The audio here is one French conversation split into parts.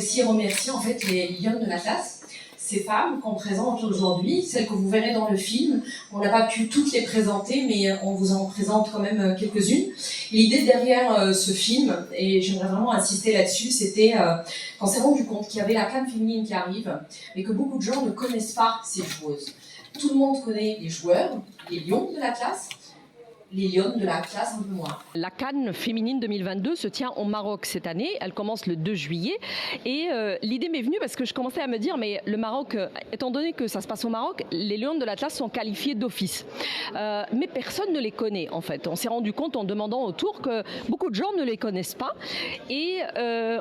aussi remercier en fait les lionnes de l'Atlas. Ces femmes qu'on présente aujourd'hui, celles que vous verrez dans le film, on n'a pas pu toutes les présenter, mais on vous en présente quand même quelques-unes. L'idée derrière ce film, et j'aimerais vraiment insister là-dessus, c'était qu'on s'est rendu compte qu'il y avait la CAN féminine qui arrive, mais que beaucoup de gens ne connaissent pas ces joueuses. Tout le monde connaît les joueurs, les lions de l'Atlas, les lionnes de la classe un peu moins. La CAN féminine 2022 se tient au Maroc cette année. Elle commence le 2 juillet. Et l'idée m'est venue parce que je commençais à me dire, mais le Maroc, étant donné que ça se passe au Maroc, les lionnes de l'Atlas sont qualifiées d'office. Mais personne ne les connaît en fait. On s'est rendu compte en demandant autour que beaucoup de gens ne les connaissent pas. Et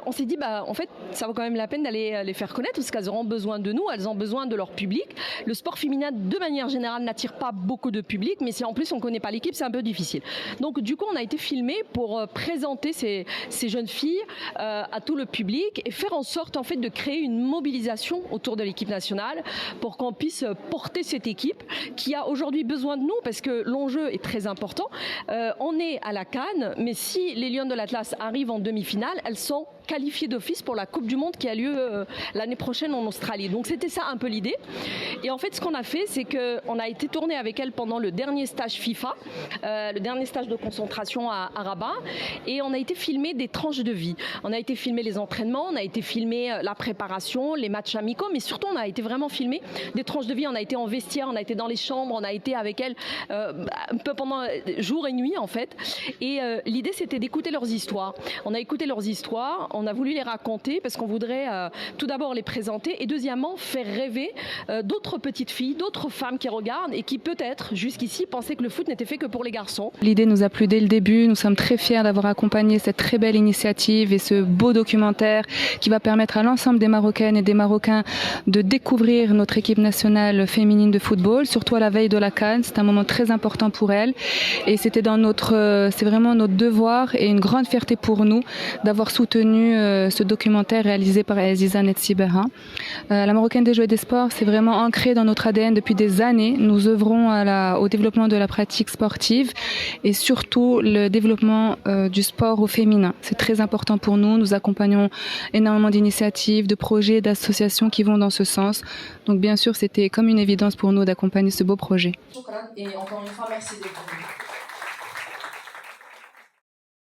on s'est dit, en fait, ça vaut quand même la peine d'aller les faire connaître parce qu'elles auront besoin de nous, elles ont besoin de leur public. Le sport féminin, de manière générale, n'attire pas beaucoup de public, mais si en plus on ne connaît pas l'équipe, c'est un peu difficile. Donc du coup on a été filmé pour présenter ces jeunes filles à tout le public et faire en sorte en fait de créer une mobilisation autour de l'équipe nationale pour qu'on puisse porter cette équipe qui a aujourd'hui besoin de nous parce que l'enjeu est très important. On est à la CAN, mais si les Lions de l'Atlas arrivent en demi-finale, elles sont qualifiées d'office pour la Coupe du Monde qui a lieu l'année prochaine en Australie. Donc c'était ça un peu l'idée. Et en fait ce qu'on a fait, c'est qu'on a été tourné avec elles pendant le dernier stage FIFA, le dernier stage de concentration à Rabat, et on a été filmer des tranches de vie. On a été filmer les entraînements, on a été filmer la préparation, les matchs amicaux, mais surtout on a été vraiment filmer des tranches de vie. On a été en vestiaire, on a été dans les chambres, on a été avec elles un peu pendant jour et nuit en fait. Et l'idée c'était d'écouter leurs histoires. On a écouté leurs histoires, on a voulu les raconter parce qu'on voudrait tout d'abord les présenter et deuxièmement faire rêver d'autres petites filles, d'autres femmes qui regardent et qui peut-être jusqu'ici pensaient que le foot n'était fait que pour les garçons. L'idée nous a plu dès le début, nous sommes très fiers d'avoir accompagné cette très belle initiative et ce beau documentaire qui va permettre à l'ensemble des Marocaines et des Marocains de découvrir notre équipe nationale féminine de football, surtout à la veille de la CAN. C'est un moment très important pour elles et c'est vraiment notre devoir et une grande fierté pour nous d'avoir soutenu ce documentaire réalisé par Aziza Netsibeha. La Marocaine des Jeux et des Sports, c'est vraiment ancré dans notre ADN depuis des années. Nous œuvrons au développement de la pratique sportive et surtout le développement du sport au féminin. C'est très important pour nous. Nous accompagnons énormément d'initiatives, de projets, d'associations qui vont dans ce sens. Donc bien sûr, c'était comme une évidence pour nous d'accompagner ce beau projet. Et encore une fois, merci d'être venu.